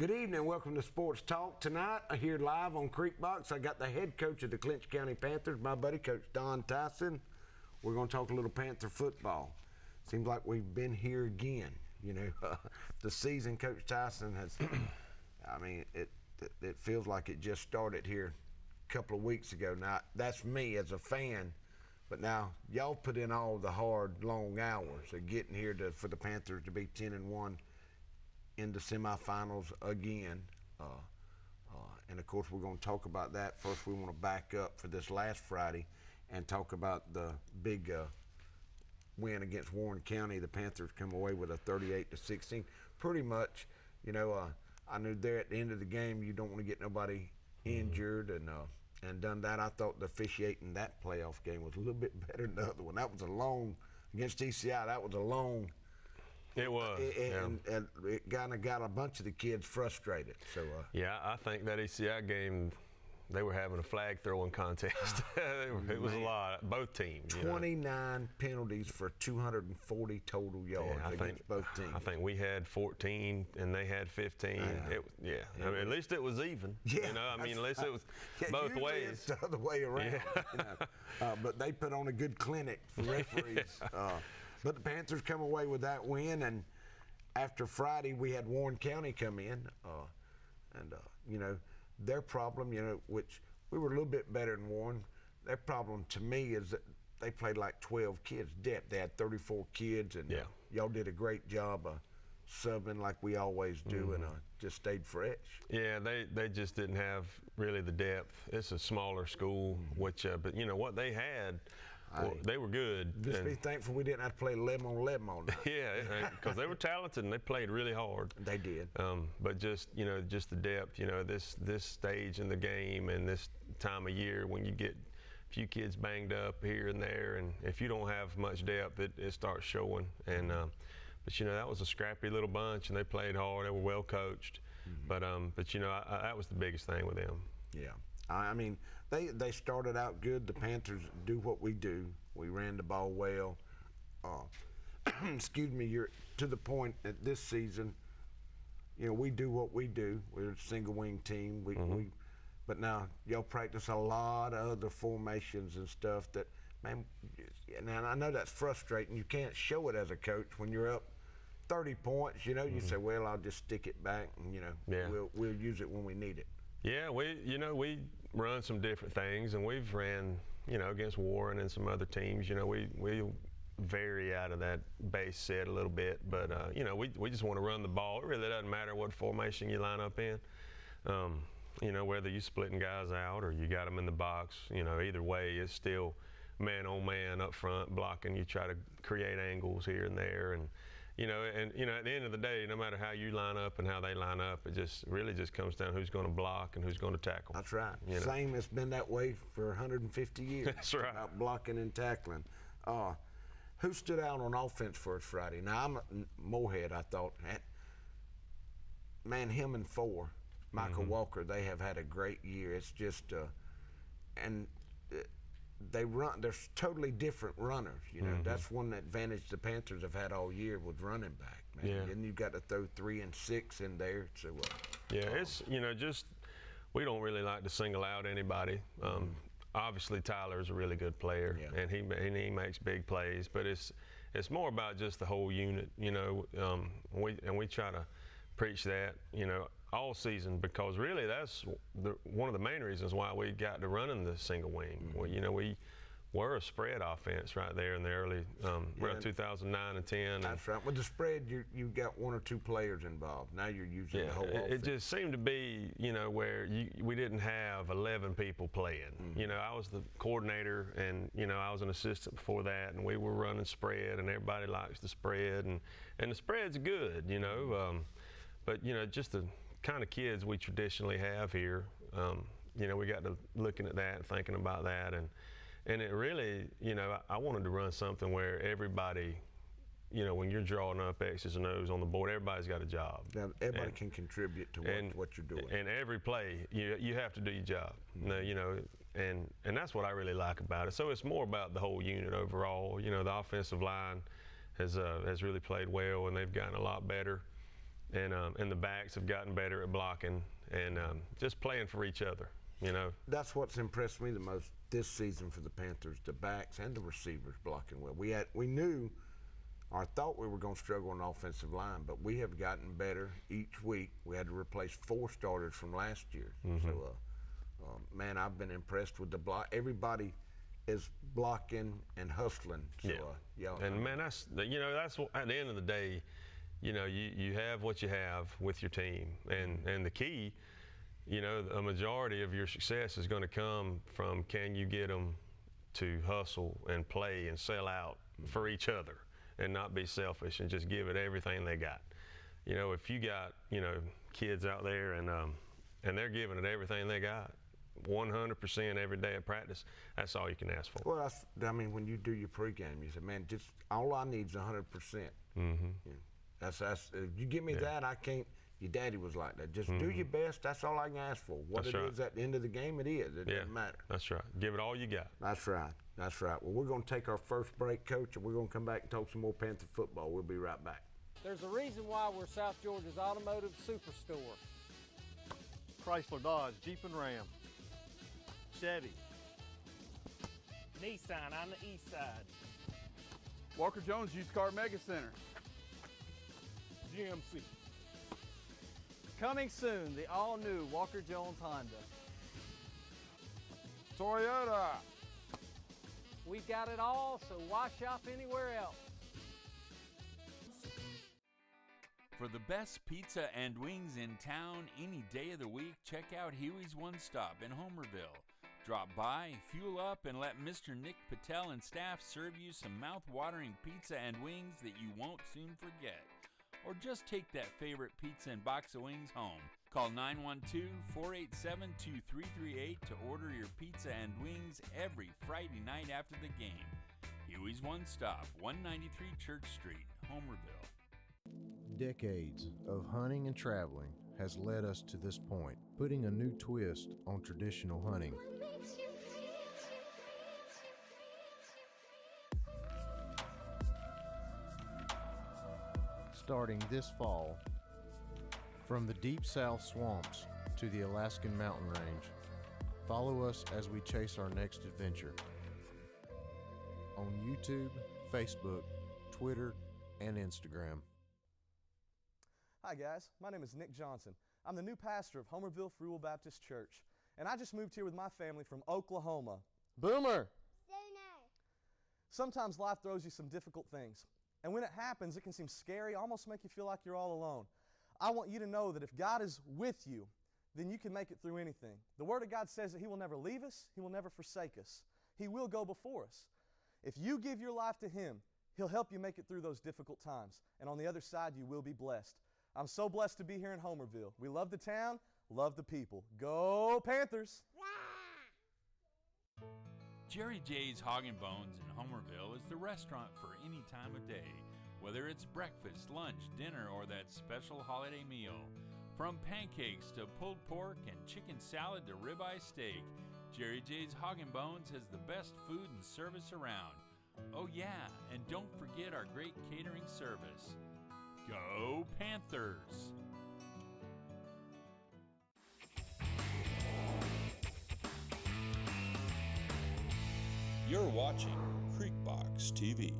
Good evening. Welcome to Sports Talk. Tonight, here live on Creekbox, I got the head coach of the Clinch County Panthers, my buddy, Coach Tison. We're going to talk a little Panther football. Seems like we've been here again. You know, the season, Coach Tison has, I mean, it feels like it just started here a couple of weeks ago. Now, that's me as a fan, but now y'all put in all the hard, long hours of getting here for the Panthers to be 10-1 in the semifinals again. And of course, we're going to talk about that. First, we want to back up for this last Friday and talk about the big win against Warren County. The Panthers come away with a 38-16. Pretty much, you know, I knew there at the end of the game, you don't want to get nobody injured, and done that. I thought the officiating that playoff game was a little bit better than the other one. That was a long, against ECI, that was a long. It was. And it kind of got a bunch of the kids frustrated. So yeah, I think that ECI game, they were having a flag throwing contest. It was a lot, both teams. 29 penalties for 240 total yards against both teams. I think we had 14 and they had 15. I mean, at least it was even. Yeah, you know, I mean, at least it was both ways. It's the other way around. Yeah. You know? But they put on a good clinic for referees. But the Panthers come away with that win, and after Friday we had Warren County come in, and you know, their problem, you know, which we were a little bit better than Warren. Their problem to me is that they played like 12 kids depth. They had 34 kids, and y'all did a great job of subbing like we always do, and just stayed fresh. Yeah, they just didn't have really the depth. It's a smaller school, which but you know what they had. Well, they were good. Just be thankful we didn't have to play 11 on 11 all night. Yeah, because they were talented and they played really hard. They did. But just, you know, just the depth, you know, this stage in the game and this time of year when you get a few kids banged up here and there, and if you don't have much depth, it starts showing. And but you know, that was a scrappy little bunch, and they played hard. They were well coached. But you know, that was the biggest thing with them. Yeah. I mean, they started out good. The Panthers do what we do. We ran the ball well. Excuse me, you're to the point that this season, you know, we do what we do. We're a single wing team. But now y'all practice a lot of other formations and stuff that, man, and I know that's frustrating. You can't show it as a coach when you're up 30 points. You know, you say, well, I'll just stick it back, and you know, we'll use it when we need it. Yeah, we run some different things, and we've ran, you know, against Warren and some other teams. You know, we vary out of that base set a little bit, but you know, we just want to run the ball. It really doesn't matter what formation you line up in. You know, whether you're splitting guys out or you got them in the box. You know, either way, it's still man on man up front blocking. You try to create angles here and there, and you know, at the end of the day, no matter how you line up and how they line up, it just really just comes down to who's going to block and who's going to tackle. That's right. You know? Same, it's been that way for 150 years. That's right. About blocking and tackling. Who stood out on offense for us Friday? Now, I'm a Moorhead, I thought. Man, him and Michael Walker, they have had a great year. It's just, they run. They're totally different runners. You know, that's one advantage the Panthers have had all year with running back. Man. Yeah. And you've got to throw 3 and 6 in there. So it's, you know, just we don't really like to single out anybody. Obviously, Tyler's a really good player, and he makes big plays. But it's more about just the whole unit. You know, we try to preach that. You know, all season, because really that's one of the main reasons why we got to running the single wing. Well, you know, we were a spread offense right there in the early, around 2009 and 10. That's right. With the spread, you got 1 or 2 players involved. Now you're using the whole offense. It just seemed to be, you know, where we didn't have 11 people playing. You know, I was the coordinator, and you know, I was an assistant before that, and we were running spread, and everybody likes the spread, and the spread's good, you know. But you know, just the kind of kids we traditionally have here, you know, we got to looking at that and thinking about that, and it really, you know, I wanted to run something where everybody, you know, when you're drawing up X's and O's on the board, everybody's got a job. Now, everybody can contribute to what you're doing. And every play, you have to do your job. You know, and that's what I really like about it. So it's more about the whole unit overall. You know, the offensive line has really played well, and they've gotten a lot better. and the backs have gotten better at blocking and just playing for each other. You know, that's what's impressed me the most this season for the Panthers: the backs and the receivers blocking well. We knew, or thought we were going to struggle on the offensive line, but we have gotten better each week. We had to replace 4 starters from last year. So, man, I've been impressed with the block. Everybody is blocking and hustling. So, and man, that's at the end of the day, you have what you have with your team, and the key, a majority of your success is going to come from, can you get them to hustle and play and sell out for each other and not be selfish and just give it everything they got. If you got kids out there and they're giving it everything they got 100% every day of practice, that's all you can ask for. Well, when you do your pregame, you say, man, just all I need is 100%. That's you give me that, I can't. Your daddy was like that. Just do your best. That's all I can ask for. What that's it right. is at the end of the game, it is. It doesn't matter. That's right. Give it all you got. That's right. That's right. Well, we're going to take our first break, Coach, and we're going to come back and talk some more Panther football. We'll be right back. There's a reason why we're South Georgia's automotive superstore. Chrysler, Dodge, Jeep and Ram, Chevy, Nissan on the east side. Walker Jones Used Car Mega Center. GMC. Coming soon, the all-new Walker Jones Honda. Toyota. We've got it all, so why shop anywhere else? For the best pizza and wings in town any day of the week, check out Huey's One Stop in Homerville. Drop by, fuel up, and let Mr. Nick Patel and staff serve you some mouth-watering pizza and wings that you won't soon forget. Or just take that favorite pizza and box of wings home. Call 912-487-2338 to order your pizza and wings every Friday night after the game. Huey's One Stop, 193 Church Street, Homerville. Decades of hunting and traveling has led us to this point, putting a new twist on traditional hunting. Starting this fall, from the deep south swamps to the Alaskan mountain range, follow us as we chase our next adventure. On YouTube, Facebook, Twitter, and Instagram. Hi guys, my name is Nick Johnson. I'm the new pastor of Homerville Free Will Baptist Church, and I just moved here with my family from Oklahoma. Boomer! Sometimes life throws you some difficult things, and when it happens, it can seem scary, almost make you feel like you're all alone. I want you to know that if God is with you, then you can make it through anything. The Word of God says that He will never leave us, He will never forsake us. He will go before us. If you give your life to Him, He'll help you make it through those difficult times, and on the other side, you will be blessed. I'm so blessed to be here in Homerville. We love the town, love the people. Go Panthers! Jerry J's Hog and Bones in Homerville is the restaurant for any time of day, whether it's breakfast, lunch, dinner, or that special holiday meal. From pancakes to pulled pork and chicken salad to ribeye steak, Jerry J's Hog and Bones has the best food and service around. Oh yeah, and don't forget our great catering service. Go Panthers! You're watching Creekbox TV.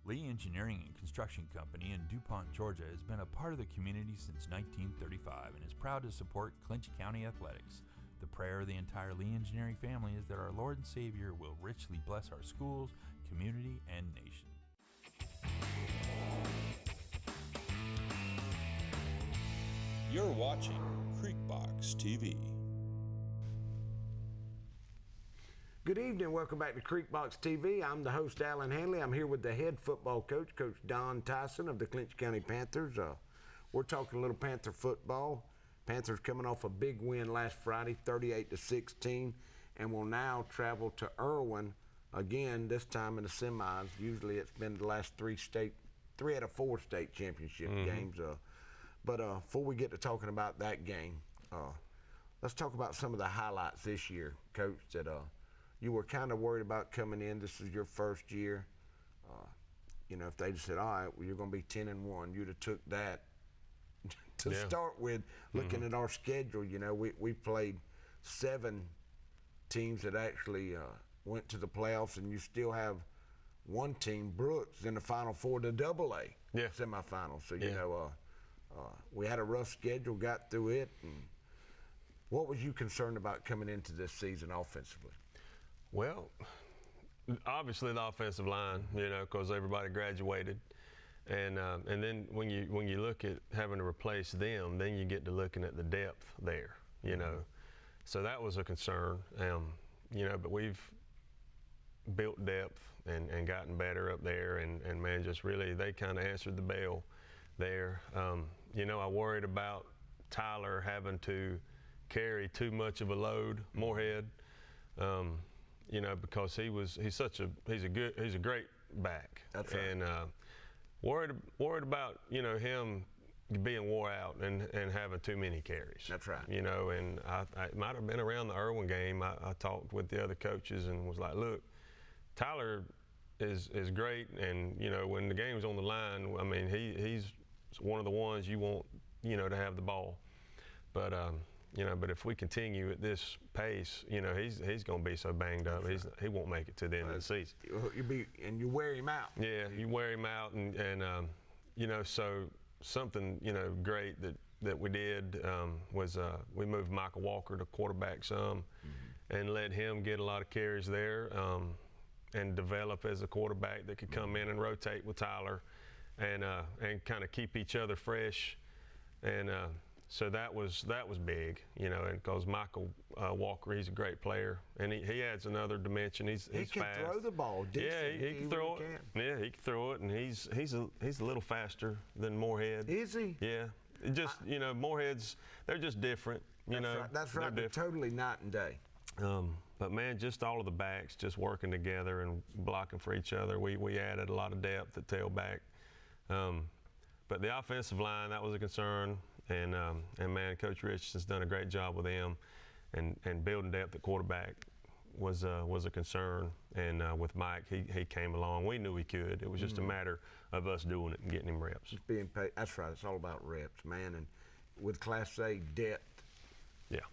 Lee Engineering and Construction Company in DuPont, Georgia has been a part of the community since 1935 and is proud to support Clinch County athletics. The prayer of the entire Lee Engineering family is that our Lord and Savior will richly bless our schools, community, and nation. You're watching Creekbox TV. Good evening. Welcome back to Creekbox TV. I'm the host, Alan Hanley. I'm here with the head football coach, Coach Don Tison of the Clinch County Panthers. We're talking a little Panther football. Panthers coming off a big win last Friday, 38-16, and will now travel to Irwin again, this time in the semis. Usually it's been the last three out of four state championship games. But before we get to talking about that game, let's talk about some of the highlights this year, Coach, that you were kind of worried about coming in. This is your first year. if they just said, all right, well, you're going to be 10-1, you'd have took that to start with. Looking at our schedule, we played 7 teams that actually went to the playoffs, and you still have one team, Brooks, in the Final Four, the AA semifinal. So, we had a rough schedule, got through it. And what was you concerned about coming into this season offensively? Well, obviously the offensive line, because everybody graduated. And then when you look at having to replace them, then you get to looking at the depth there, So that was a concern, but we've built depth and gotten better up there, and man, just really, they kind of answered the bell there. I worried about Tyler having to carry too much of a load, Moorhead, because he's a great back. That's right. And worried about him being wore out and having too many carries. That's right. And I might have been around the Irwin game. I talked with the other coaches and was like, look, Tyler is great, and when the game's on the line, I mean he's one of the ones you want to have the ball, but but if we continue at this pace, he's going to be so banged up, he won't make it to the end of the season. You wear him out. Yeah, you wear him out, and so something great that we did was we moved Michael Walker to quarterback some, and let him get a lot of carries there, and develop as a quarterback that could come in and rotate with Tyler, and kind of keep each other fresh, and so that was big, and because Michael Walker, he's a great player, and he adds another dimension. He's he can fast. Throw the ball. He can throw it. Yeah, he can throw it, and he's a little faster than Moorhead. Is he? Yeah. It just Moorheads, they're just different. That's right. They're totally night and day. But man, just all of the backs just working together and blocking for each other. We added a lot of depth at tailback. But the offensive line, that was a concern. And man, Coach Richardson's done a great job with them, and building depth at quarterback was a concern. And with Mike, he came along. We knew he could. It was just a matter of us doing it and getting him reps. Just being paid. That's right. It's all about reps, man. And with Class A, depth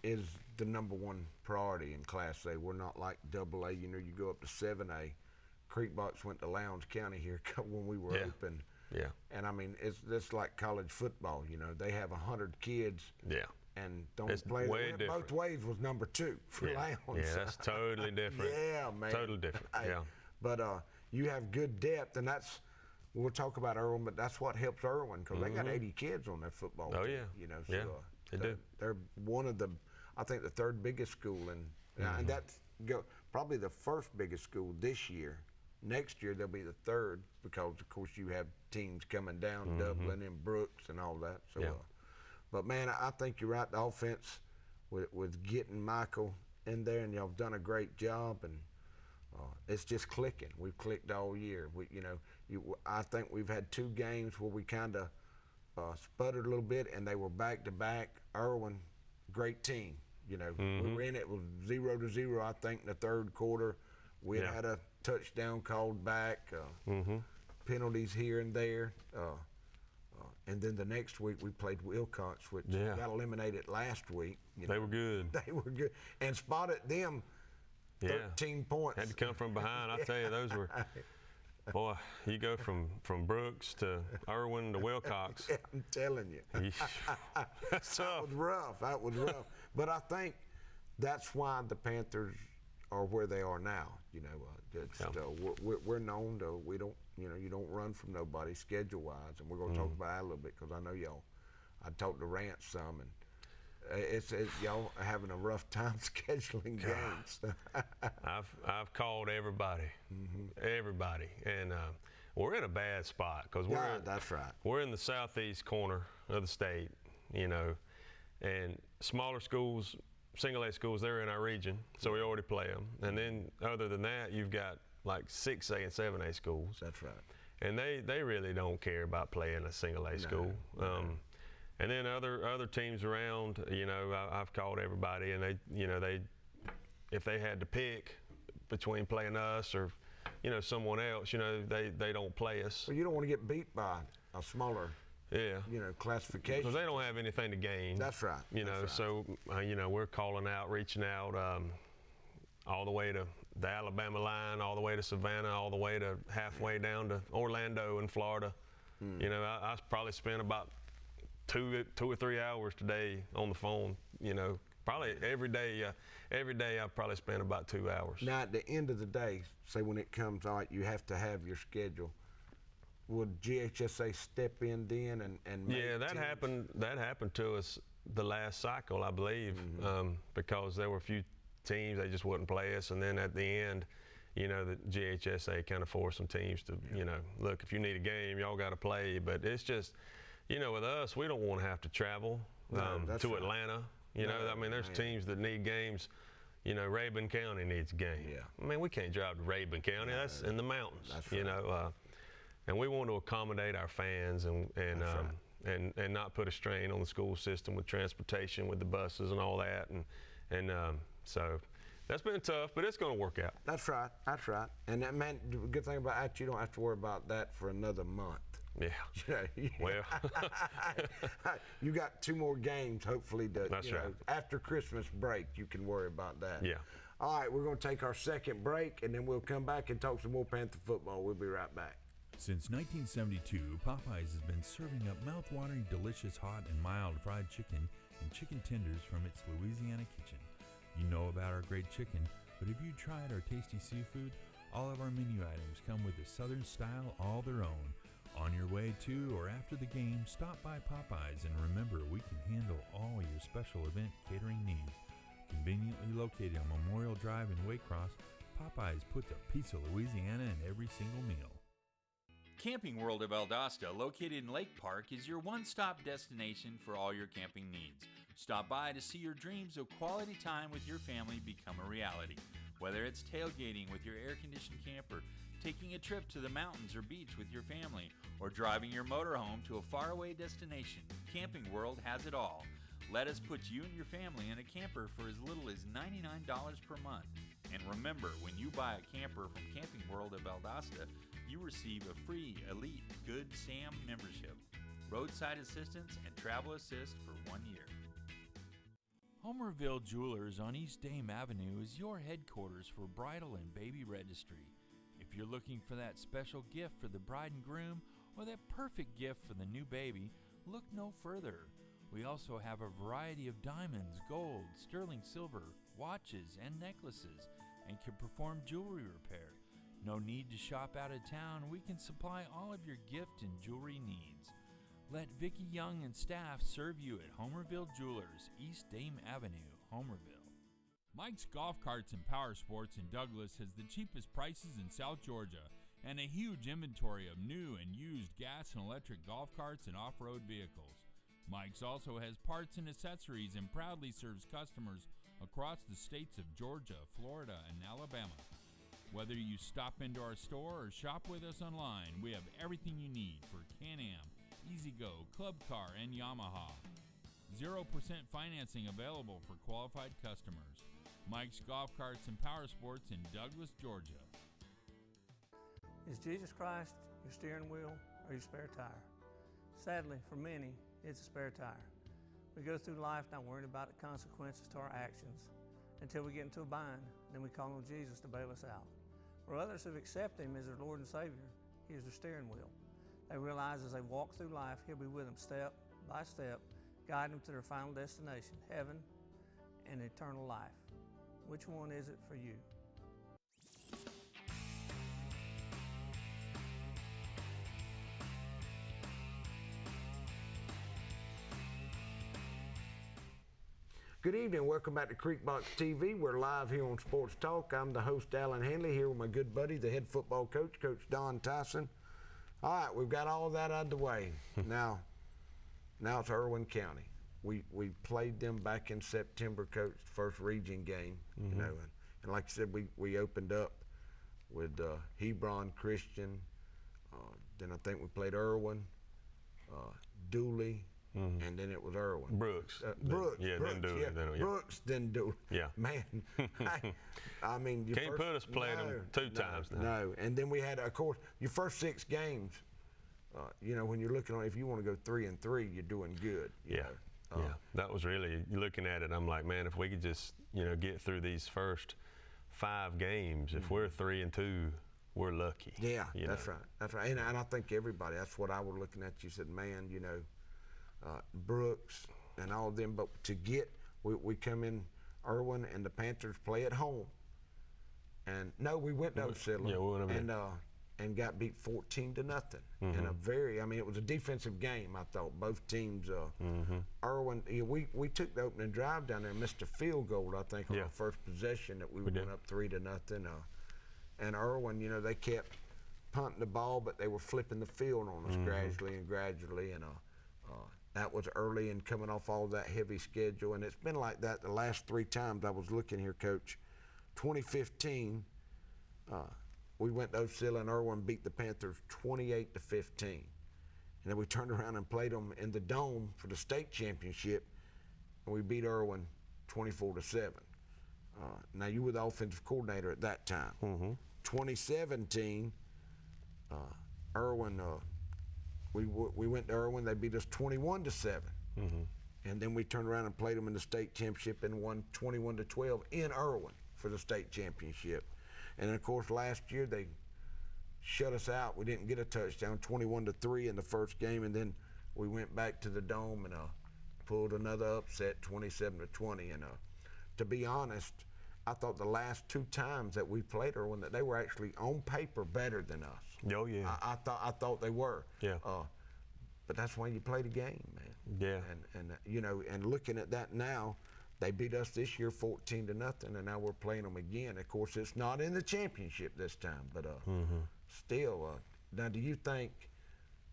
is the number one priority in Class A. We're not like AA. You go up to 7A. Creekbox went to Lowndes County here when we were open. Yeah. And I mean, it's just like college football. They have 100 kids. Yeah. And don't it's play way both ways was number 2 for Lowndes. Yeah, that's totally different. Yeah, man. Totally different. Yeah. But you have good depth, and we'll talk about Irwin, but that's what helps Irwin, because they got 80 kids on their football team. Oh yeah. So, they do. They're one of the, I think, the 3rd biggest school, and that's probably the 1st biggest school this year. Next year they'll be the 3rd, because of course you have teams coming down, Dublin and Brooks and all that. So, but man, I think you're right. The offense with getting Michael in there, and y'all have done a great job, and it's just clicking. We've clicked all year. I think we've had 2 games where we kind of sputtered a little bit, and they were back to back. Irwin, great team. We were in it with 0-0. I think in the 3rd quarter, we had a touchdown called back, penalties here and there, and then the next week we played Wilcox, which got eliminated last week. They were good. They were good, and spotted them 13 points. Had to come from behind. I tell you, those were. Boy, you go from Brooks to Irwin to Wilcox. Yeah, I'm telling you. That's tough. That was rough. But I think that's why the Panthers are where they are now. We're known to, we don't, you don't run from nobody schedule-wise, and we're going to talk about that a little bit, because I know y'all. I talked to Rance some, and it's y'all are having a rough time scheduling games. I've called everybody, and we're in a bad spot, because that's right. We're in the southeast corner of the state, and smaller schools, single A schools, they're in our region, so we already play them. And then other than that, you've got like 6A and 7A schools. That's right. And they really don't care about playing a single A school. And then other teams around, I've called everybody, and they if they had to pick between playing us or, someone else, they don't play us. Well, you don't want to get beat by a smaller, Yeah. Classification. Because they don't have anything to gain. That's right. So we're calling out, reaching out, all the way to the Alabama line, all the way to Savannah, all the way to halfway down to Orlando in Florida. I probably spent about 2 or 3 hours today on the phone. Probably every day I probably spent about 2 hours. Now, at the end of the day, say when it comes out, you have to have your schedule. Would GHSA step in then and make Yeah, that teams? happened. That happened to us the last cycle, I believe, because there were a few teams they just wouldn't play us, and then at the end, the GHSA kind of forced some teams to, look, if you need a game, y'all got to play. But it's just, with us, we don't want to have to travel to right. Atlanta. There's teams that need games. Rabun County needs a game. Yeah. We can't drive to Rabun County. That's in the mountains. That's right. And we want to accommodate our fans and not put a strain on the school system with transportation, with the buses and all that. So that's been tough, but it's going to work out. That's right. That's right. And that the good thing about that, you don't have to worry about that for another month. Yeah. Well, you got 2 more games, hopefully. That's right. After Christmas break, you can worry about that. Yeah. All right, we're going to take our second break, and then we'll come back and talk some more Panther football. We'll be right back. Since 1972, Popeyes has been serving up mouth-watering, delicious, hot, and mild fried chicken and chicken tenders from its Louisiana kitchen. You know about our great chicken, but have you tried our tasty seafood? All of our menu items come with a southern style all their own. On your way to or after the game, stop by Popeyes, and remember, we can handle all your special event catering needs. Conveniently located on Memorial Drive in Waycross, Popeyes puts a piece of Louisiana in every single meal. Camping World of Valdosta, located in Lake Park, is your one-stop destination for all your camping needs. Stop by to see your dreams of quality time with your family become a reality. Whether it's tailgating with your air-conditioned camper, taking a trip to the mountains or beach with your family, or driving your motorhome to a faraway destination, Camping World has it all. Let us put you and your family in a camper for as little as $99 per month. And remember, when you buy a camper from Camping World of Valdosta, you receive a free Elite Good Sam membership, roadside assistance, and travel assist for 1 year. Homerville Jewelers on East Dame Avenue is your headquarters for bridal and baby registry. If you're looking for that special gift for the bride and groom or that perfect gift for the new baby, look no further. We also have a variety of diamonds, gold, sterling silver, watches, and necklaces, and can perform jewelry repair. No need to shop out of town. We can supply all of your gift and jewelry needs. Let Vicki Young and staff serve you at Homerville Jewelers, East Dame Avenue, Homerville. Mike's Golf Carts and Power Sports in Douglas has the cheapest prices in South Georgia and a huge inventory of new and used gas and electric golf carts and off-road vehicles. Mike's also has parts and accessories and proudly serves customers across the states of Georgia, Florida, and Alabama. Whether you stop into our store or shop with us online, we have everything you need for Can-Am, E-Z-Go, Club Car, and Yamaha. 0% financing available for qualified customers. Mike's Golf Carts and Power Sports in Douglas, Georgia. Is Jesus Christ your steering wheel or your spare tire? Sadly, for many, it's a spare tire. We go through life not worrying about the consequences to our actions until we get into a bind. Then we call on Jesus to bail us out. For others who accept Him as their Lord and Savior, He is their steering wheel. They realize as they walk through life, He'll be with them step by step, guiding them to their final destination, heaven and eternal life. Which one is it for you? Good evening. Welcome back to Creekbox TV. We're live here on Sports Talk. I'm the host, Alan Henley, here with my good buddy, the head football coach, Coach Don Tison. All right, we've got all that out of the way. Now it's Irwin County. We played them back in September, Coach, first region game. You know, and like I said, we opened up with Hebron Christian. Then I think we played Irwin, Dooley, and then it was Irwin. Brooks. Brooks. Yeah, Brooks, didn't do yeah. it. Then, yeah. Brooks didn't do it. Yeah. Man, I mean, your Can't first, put us playing them two times now. No, and then we had, of course, your first 6 games. You know, when you're looking on, if you want to go 3-3, you're doing good. You know? Yeah, that was really, looking at it, I'm like, man, if we could just, get through these first 5 games, if we're 3-2, we're lucky. Yeah, that's right. That's right. And I think everybody, that's what I was looking at. You said, man, Brooks and all of them, but to get, we come in, Irwin and the Panthers play at home. And no, we went to Osceola. Yeah, we went over there. And got beat 14-0 in a very, it was a defensive game, I thought. Both teams, Irwin, we took the opening drive down there and missed a field goal, I think, on our first possession that we went up 3-0. And Irwin, they kept punting the ball, but they were flipping the field on us gradually. And that was early and coming off all that heavy schedule. And it's been like that the last 3 times I was looking here, Coach. 2015, we went to Osceola and Irwin beat the Panthers 28-15. And then we turned around and played them in the Dome for the state championship, and we beat Irwin 24-7. Now, you were the offensive coordinator at that time. 2017, Irwin, we went to Irwin, they beat us 21-7. And then we turned around and played them in the state championship and won 21-12 in Irwin for the state championship. And then, of course, last year they shut us out. We didn't get a touchdown, 21-3 in the first game, and then we went back to the Dome and pulled another upset, 27-20. And to be honest, I thought the last 2 times that we played Irwin that they were actually on paper better than us. Oh yeah. I thought they were. Yeah. But that's why you play the game, man. Yeah. And looking at that now. They beat us this year 14-0, and now we're playing them again. Of course, it's not in the championship this time, but still. Now, do you think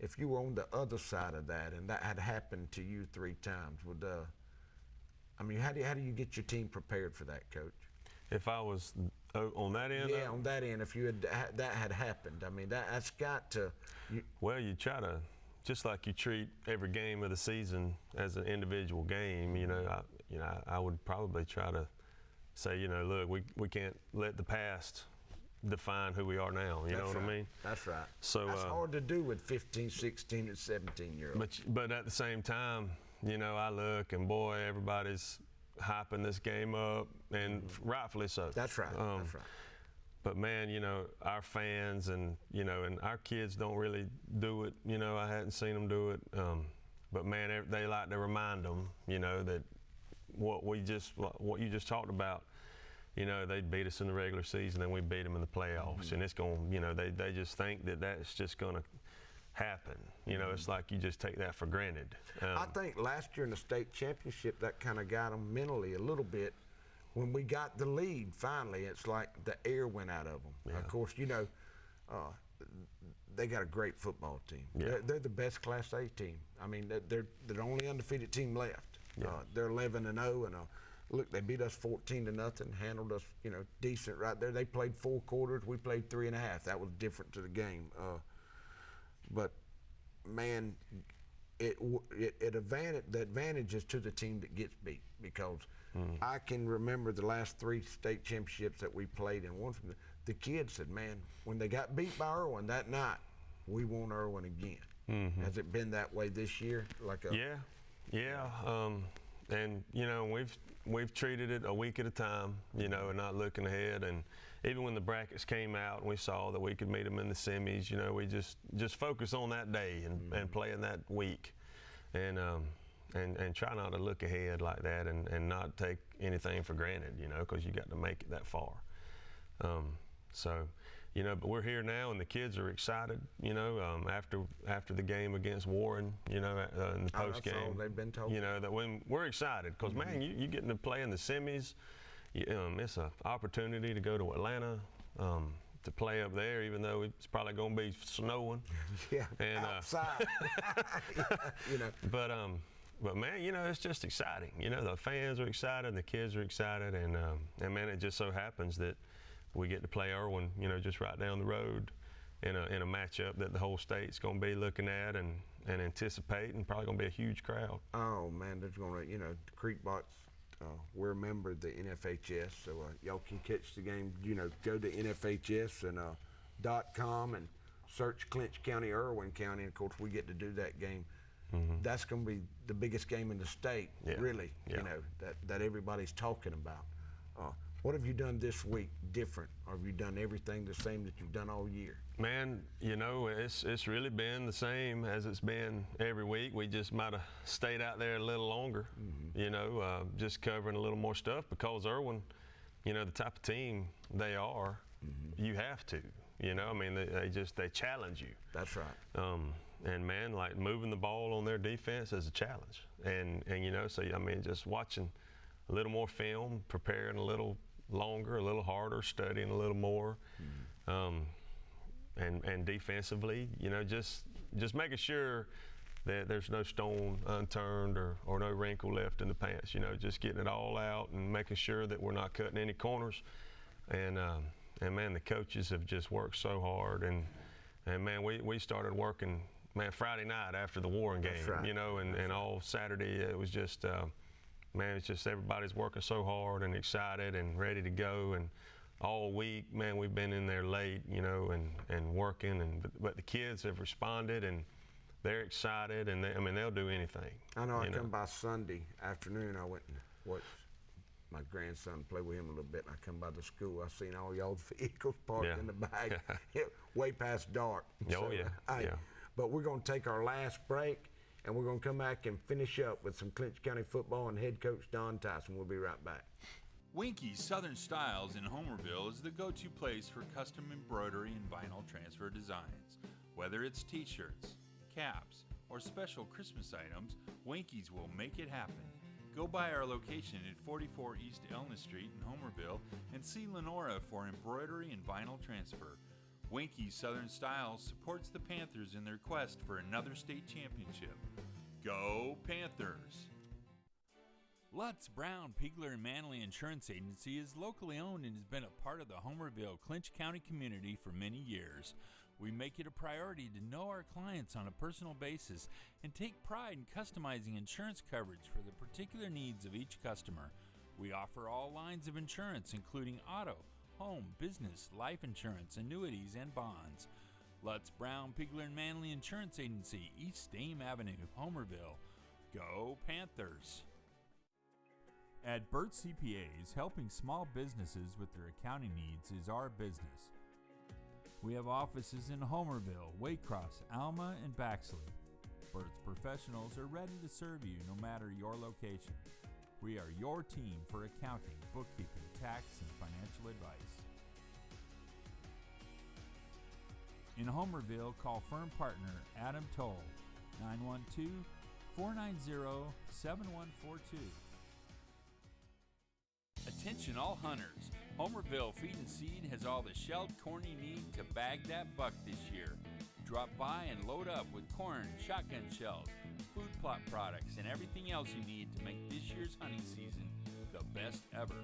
if you were on the other side of that and that had happened to you 3 times, would how do you get your team prepared for that, Coach? If I was on that end? Yeah, on that end. If you had that had happened, that's got to. Well, you try to. Just like you treat every game of the season as an individual game, I would probably try to say, look, we can't let the past define who we are now. You know what I mean? That's right. So that's hard to do with 15, 16, and 17-year-olds. But at the same time, I look and boy, everybody's hyping this game up, and rightfully so. That's right. That's right. But man, our fans and and our kids don't really do it. I hadn't seen them do it. But man, they like to remind them, that what you just talked about. They beat us in the regular season, and we beat them in the playoffs, and it's going. They just think that that's just going to happen. It's like you just take that for granted. I think last year in the state championship, that kind of got them mentally a little bit. When we got the lead, finally, it's like the air went out of them. Yeah. Of course, they got a great football team. Yeah. They're the best Class A team. They're the only undefeated team left. Yeah. They're 11-0, and look, they beat us 14-0, handled us, decent right there. They played 4 quarters. We played 3.5. That was different to the game. But man, the advantage is to the team that gets beat, because I can remember the last 3 state championships that we played, and one from the kids said, man, when they got beat by Irwin that night, we want Irwin again. Has it been that way this year? Yeah. And we've treated it a week at a time, and not looking ahead. And even when the brackets came out and we saw that we could meet them in the semis, we just focus on that day and play in that week, and try not to look ahead like that and not take anything for granted, because you got to make it that far. But we're here now, and the kids are excited, after the game against Warren, in the post game. That's all they've been told. That when we're excited, because man, you getting to play in the semis, it's an opportunity to go to Atlanta, to play up there, even though it's probably going to be snowing. Yeah, and, outside. But man, it's just exciting. The fans are excited, the kids are excited, and man, it just so happens that we get to play Irwin, just right down the road in a matchup that the whole state's going to be looking at, and anticipate, and probably going to be a huge crowd. Oh man, there's going to, you know, Creek Box. We're a member of the NFHS, so y'all can catch the game. You know, go to NFHS and .com and search Clinch County, Irwin County, and of course we get to do that game. That's going to be the biggest game in the state, really. You know, that everybody's talking about. What have you done this week different, or have you done everything the same that you've done all year? Man, you know, it's really been the same as it's been every week. We just might have stayed out there a little longer, you know, just covering a little more stuff, because Irwin, you know, the type of team they are, you have to, you know, I mean, they challenge you. That's right. And man, like moving the ball on their defense is a challenge. And you know, so I mean, just watching a little more film, preparing a little longer, a little harder, studying a little more, and defensively, you know, just making sure that there's no stone unturned or no wrinkle left in the pants. You know, just getting it all out and making sure that we're not cutting any corners. And man, the coaches have just worked so hard. And man, we started working, man, Friday night after the Warren game. Right. You know, and all Saturday it was just. Man, it's just everybody's working so hard and excited and ready to go, and all week, man, we've been in there late, you know, and working, but the kids have responded, and they're excited, and I mean, they'll do anything. I know. I come by Sunday afternoon. I went and watched my grandson play with him a little bit. And I come by the school. I seen all y'all vehicles parked in the back, way past dark. Oh, yeah. But we're going to take our last break, and we're going to come back and finish up with some Clinch County football and head coach Don Tison. We'll be right back. Winky's Southern Styles in Homerville is the go-to place for custom embroidery and vinyl transfer designs. Whether it's t-shirts, caps, or special Christmas items, Winky's will make it happen. Go by our location at 44 East Elna Street in Homerville and see Lenora for embroidery and vinyl transfer. Winky's Southern Styles supports the Panthers in their quest for another state championship. Go Panthers! Lutz, Brown, Pigler, and Manley Insurance Agency is locally owned and has been a part of the Homerville, Clinch County community for many years. We make it a priority to know our clients on a personal basis and take pride in customizing insurance coverage for the particular needs of each customer. We offer all lines of insurance, including auto, home, business, life insurance, annuities, and bonds. Lutz, Brown, Pigler, and Manley Insurance Agency, East Dame Avenue, Homerville. Go Panthers! At Burt CPAs, helping small businesses with their accounting needs is our business. We have offices in Homerville, Waycross, Alma, and Baxley. Burt's professionals are ready to serve you no matter your location. We are your team for accounting, bookkeeping, tax, and financial advice. In Homerville, call firm partner Adam Toll, 912-490-7142. Attention all hunters. Homerville Feed and Seed has all the shelled corn you need to bag that buck this year. Drop by and load up with corn, shotgun shells, food plot products, and everything else you need to make this year's hunting season the best ever.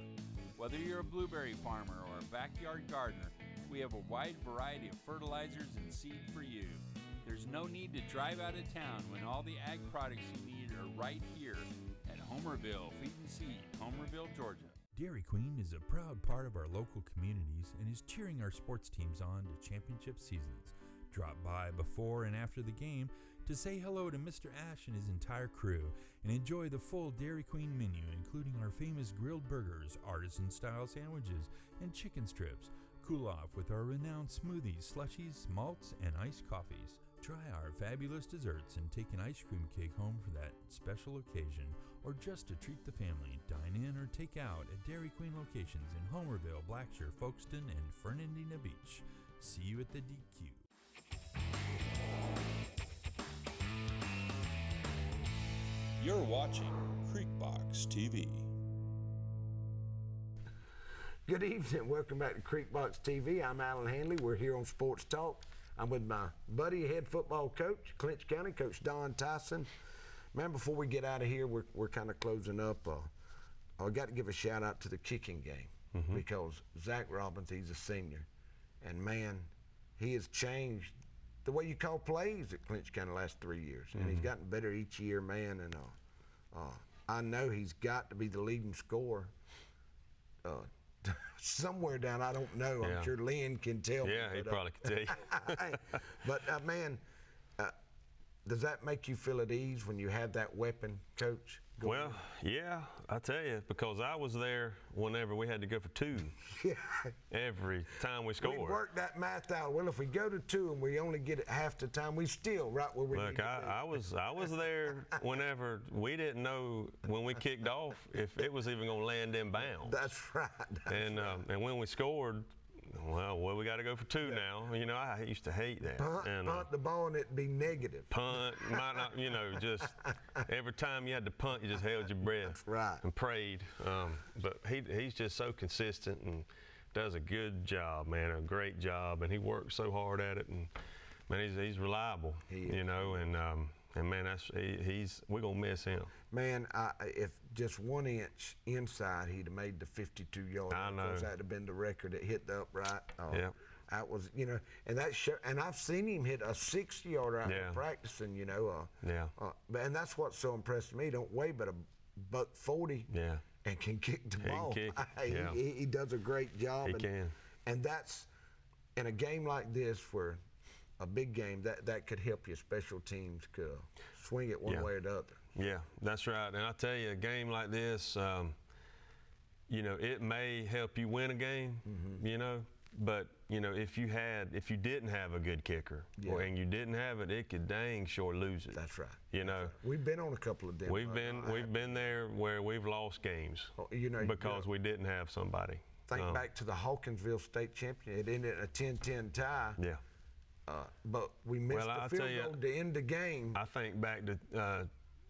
Whether you're a blueberry farmer or a backyard gardener, we have a wide variety of fertilizers and seed for you. There's no need to drive out of town when all the ag products you need are right here at Homerville Feed and Seed, Homerville, Georgia. Dairy Queen is a proud part of our local communities and is cheering our sports teams on to championship seasons. Drop by before and after the game to say hello to Mr. Ash and his entire crew and enjoy the full Dairy Queen menu, including our famous grilled burgers, artisan-style sandwiches, and chicken strips. Cool off with our renowned smoothies, slushies, malts, and iced coffees. Try our fabulous desserts and take an ice cream cake home for that special occasion, or just to treat the family. Dine in or take out at Dairy Queen locations in Homerville, Blackshear, Folkestone, and Fernandina Beach. See you at the DQ. You're watching Creekbox TV. Good evening. Welcome back to Creekbox TV. I'm Alan Hanley. We're here on Sports Talk. I'm with my buddy, head football coach, Clinch County, Coach Don Tison. Man, before we get out of here, we're kind of closing up. I got to give a shout out to the kicking game because Zach Robbins, he's a senior, and man, he has changed the way you call plays at Clinch County the last 3 years, and he's gotten better each year, man. And I know he's got to be the leading scorer somewhere down. I don't know. I'm sure Lynn can tell me. Yeah, he probably can tell you. But man, does that make you feel at ease when you have that weapon, Coach? Well, yeah, I tell you, because I was there whenever we had to go for 2 every time we scored. We worked that math out. Well, if we go to 2 and we only get it half the time, we still right where we need to be. I was there whenever we didn't know when we kicked off if it was even going to land in bounds. That's right. And when we scored, well, we got to go for 2 now. You know, I used to hate that. Punt the ball and it'd be negative. Punt, might not, you know, just every time you had to punt, you just held your breath. That's right. And prayed. But he's just so consistent and does a good job, man, a great job. And he works so hard at it. And, man, he's reliable, you know, and man, we're going to miss him. Man, if just 1 inch inside, he'd have made the 52-yard. I know. That'd have been the record that hit the upright. Yeah. That was, you know, and and I've seen him hit a 60-yarder out there practicing, you know. And that's what's so impressed me. Don't weigh but $140. Yeah. And can kick the ball. He can kick. He does a great job. He can. And that's in a game like this where a big game that could help your special teams swing it one way or the other. Yeah, that's right. And I tell you, a game like this, you know, it may help you win a game, you know, but you know, if you didn't have a good kicker and you didn't have it, it could dang sure lose it. That's right. You know, we've been on a couple of them. We've been there where we've lost games, you know, because we didn't have somebody. Think back to the Hawkinsville state champion. It ended in a 10-10 tie. Yeah. But we missed the field goal to end the game. I think back to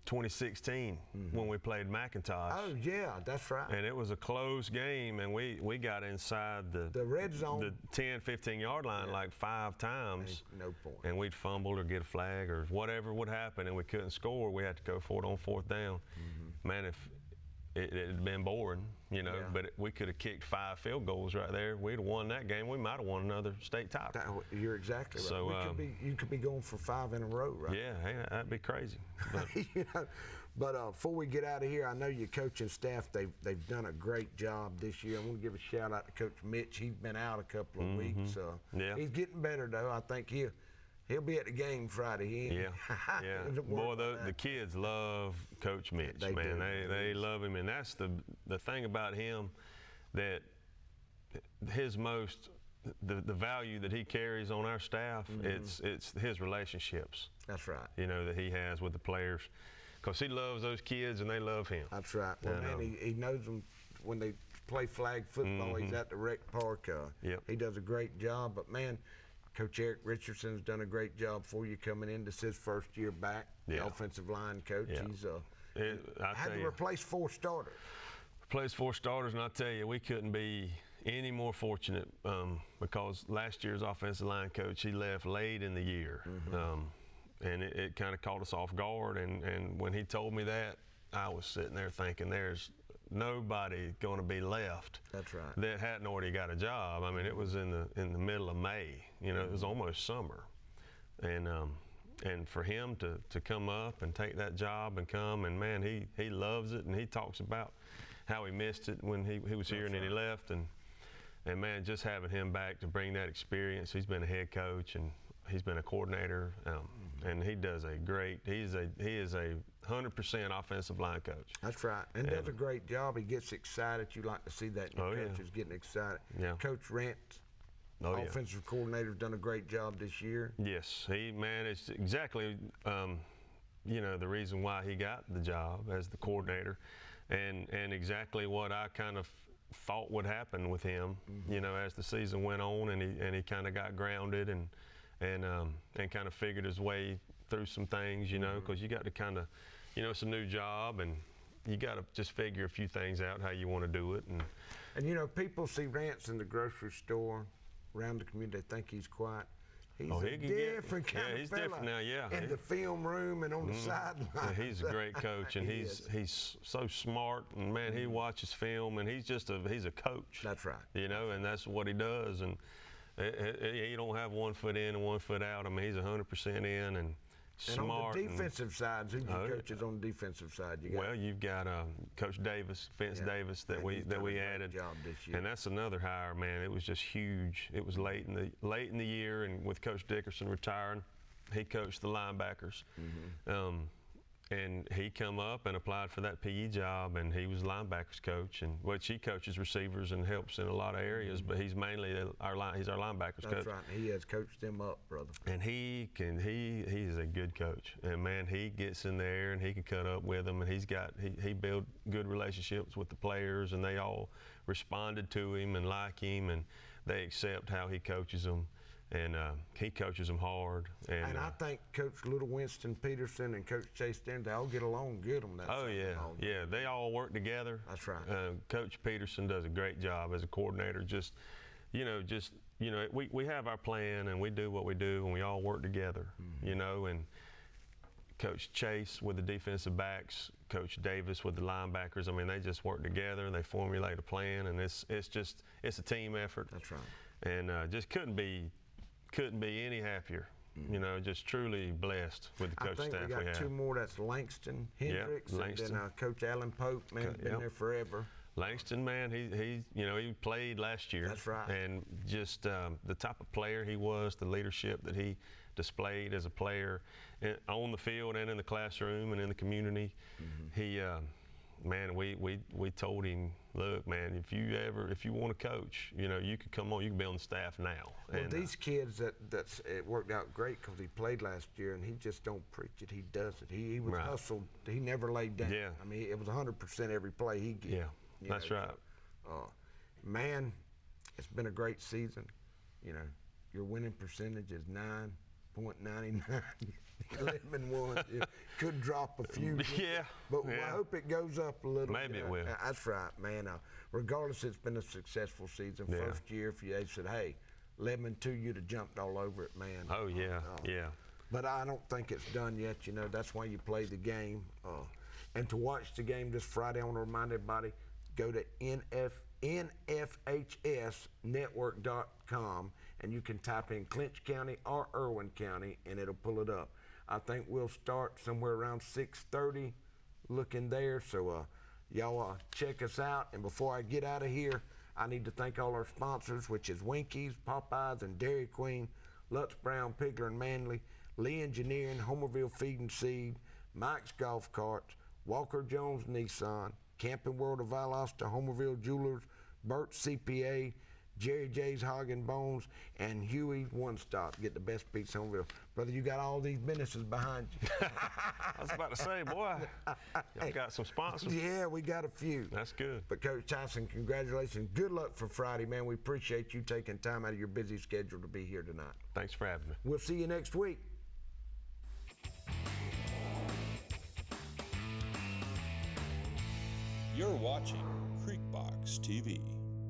2016 when we played McIntosh. Oh yeah, that's right. And it was a close game, and we got inside the red zone, the 10-15 yard line like 5 times. No point. And we'd fumble or get a flag or whatever would happen, and we couldn't score. We had to go for it on 4th down. Man, if it had been boring, you know, but we could have kicked 5 field goals right there. We'd have won that game. We might have won another state title. You're exactly right. So, you could be going for 5 in a row, right? Yeah, hey, that'd be crazy. But, you know, but before we get out of here, I know your coaching staff, they've done a great job this year. I want to give a shout out to Coach Mitch. He's been out a couple of weeks. He's getting better, though. I think he'll be at the game Friday. Yeah. Boy, the kids love Coach Mitch, man. They love him, and that's the thing about him, that the value that he carries on our staff, it's his relationships. That's right. You know, that he has with the players, because he loves those kids and they love him. That's right. Well, man, he knows them when they play flag football. He's at the rec park. He does a great job, but man, Coach Eric Richardson's done a great job for you coming in. This is his first year back, the offensive line coach. He's had to replace 4 starters. Replace 4 starters, and I tell you, we couldn't be any more fortunate, because last year's offensive line coach, he left late in the year. And it kind of caught us off guard. And when he told me that, I was sitting there thinking, there's nobody going to be left. That's right. That hadn't already got a job. I mean, it was in the middle of May. You know, it was almost summer, and for him to come up and take that job and come, and man, he loves it, and he talks about how he missed it when he was here and then he left, and man, just having him back to bring that experience. He's been a head coach and he's been a coordinator, and he is a 100% offensive line coach. That's right, and does a great job. He gets excited. You like to see that. Your coach is getting excited. Yeah. Coach Rent, offensive coordinator, has done a great job this year. Yes, it's exactly you know, the reason why he got the job as the coordinator, and exactly what I kind of thought would happen with him. You know, as the season went on, and he kind of got grounded and kind of figured his way through some things, you know, because you got to kind of, you know, it's a new job, and you got to just figure a few things out how you want to do it. And you know, people see Rance in the grocery store, around the community, they think he's quiet. He's a different kind of he's fella different now, in the film room and on the sideline. Yeah, he's a great coach, and he's so smart, and man, he watches film, and he's a coach. That's right. You know, and that's what he does, and He don't have 1 foot in and 1 foot out. I mean, he's 100% in and smart. And on the defensive side, who coaches on the defensive side? Well, you've got Coach Davis, Davis, that we added, job this year. and that's another hire, man. It was just huge. It was late in the year, and with Coach Dickerson retiring, he coached the linebackers. And he come up and applied for that PE job, and he was linebackers coach, and which he coaches receivers and helps in a lot of areas, but he's mainly he's our linebackers coach. That's right. He has coached them up, brother. And he's a good coach, and man, he gets in there and he can cut up with them, and he built good relationships with the players, and they all responded to him and like him, and they accept how he coaches them. And he coaches them hard. And I think Coach Little Winston Peterson and Coach Chase Denton, they all get along good on that side. Yeah, they all work together. That's right. Coach Peterson does a great job as a coordinator. We have our plan and we do what we do, and we all work together. And Coach Chase with the defensive backs, Coach Davis with the linebackers. I mean, they just work together and they formulate a plan, and it's a team effort. That's right. And just couldn't be any happier. Just truly blessed with the coach staff we have. I think we got 2 more. That's Langston Hendricks, and then Coach Alan Pope, man, been there forever. Langston, man, he played last year. That's right. And just the type of player he was, the leadership that he displayed as a player on the field and in the classroom and in the community. He, man, we told him, look, man, if you want to coach, you could come on, you can be on the staff now. Well, these kids, it worked out great because he played last year, and he just don't preach it, he does it. He was hustled, he never laid down. Yeah. I mean, it was 100% every play he gave. Yeah, that's right. Man, it's been a great season. Your winning percentage is 9.99. 11-1. It could drop a few. But I hope it goes up a little. Maybe it will. That's right, man. Regardless, it's been a successful season. First year, if you said, hey, 11-2, you'd have jumped all over it, man. Oh, yeah, yeah. But I don't think it's done yet. That's why you play the game. And to watch the game this Friday, I want to remind everybody, go to nfhsnetwork.com, and you can type in Clinch County or Irwin County, and it'll pull it up. I think we'll start somewhere around 6:30 looking there. So y'all check us out. And before I get out of here, I need to thank all our sponsors, which is Winkies, Popeyes, and Dairy Queen, Lutz Brown, Pigler, and Manley, Lee Engineering, Homerville Feed and Seed, Mike's Golf Carts, Walker Jones Nissan, Camping World of Valdosta, Homerville Jewelers, Burt CPA, Jerry J's Hog and Bones, and Huey One Stop. Get the best pizza in Homerville. Brother, you got all these businesses behind you. I was about to say, boy, y'all got some sponsors. Yeah, we got a few. That's good. But Coach Tison, congratulations. Good luck for Friday, man. We appreciate you taking time out of your busy schedule to be here tonight. Thanks for having me. We'll see you next week. You're watching Creekbox TV.